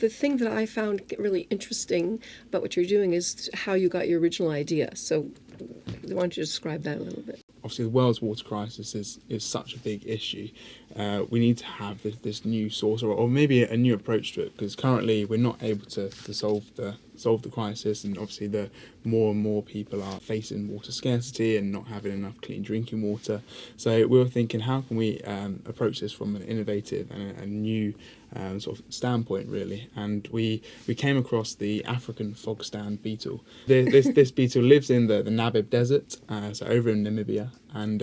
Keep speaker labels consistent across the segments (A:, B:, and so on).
A: the thing that I found really interesting about what you're doing is how you got your original idea. So why don't you describe that a little bit?
B: Obviously, the world's water crisis is such a big issue. We need to have this new source, or maybe a new approach to it, because currently we're not able to solve the crisis, and obviously the more and more people are facing water scarcity and not having enough clean drinking water. So we were thinking, how can we approach this from an innovative and a new sort of standpoint, really? And we came across the African fogstand beetle. This beetle lives in the Namib Desert, so over in Namibia, and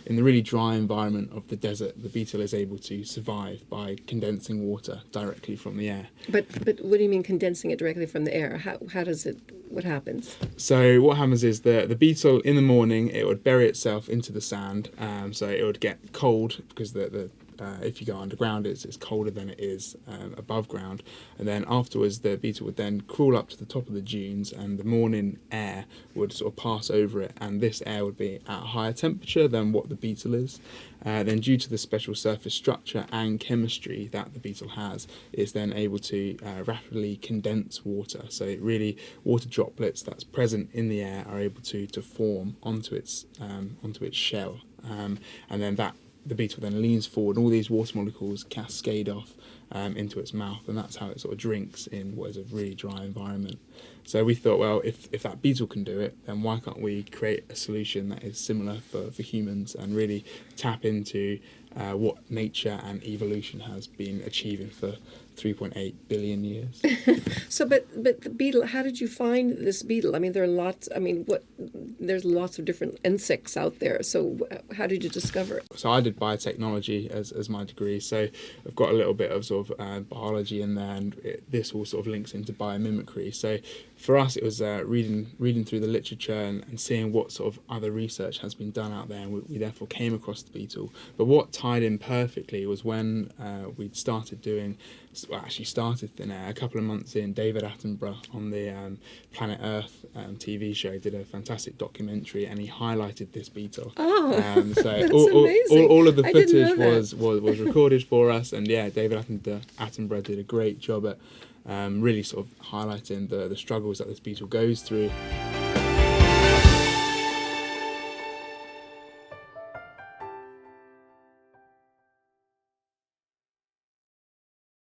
B: in the really dry environment of the desert, the beetle is able to survive by condensing water directly from the air.
A: But what do you mean condensing it directly from the air? How does it? What happens?
B: So what happens is the beetle in the morning, it would bury itself into the sand, so it would get cold because if you go underground, it's colder than it is above ground. And then afterwards, the beetle would then crawl up to the top of the dunes, and the morning air would sort of pass over it, and this air would be at a higher temperature than what the beetle is. Then due to the special surface structure and chemistry that the beetle has, it's then able to rapidly condense water. So it really, water droplets that's present in the air are able to form onto its shell. And then the beetle then leans forward, and all these water molecules cascade off into its mouth, and that's how it sort of drinks in what is a really dry environment. So we thought, well, if that beetle can do it, then why can't we create a solution that is similar for humans and really tap into what nature and evolution has been achieving for 3.8 billion years.
A: So, but the beetle, how did you find this beetle? I mean, there are lots, there's lots of different insects out there. So how did you discover it?
B: So I did biotechnology as my degree. So I've got a little bit of sort of biology in there, and this all sort of links into biomimicry. So for us, it was reading through the literature and seeing what sort of other research has been done out there, and we therefore came across the beetle. But what tied in perfectly was when we'd started ThinAir a couple of months in. David Attenborough on the Planet Earth TV show did a fantastic documentary, and he highlighted this beetle.
A: Oh,
B: so
A: that's amazing.
B: all of the footage was recorded for us, and yeah, David Attenborough did a great job at really sort of highlighting the struggles that this beetle goes through.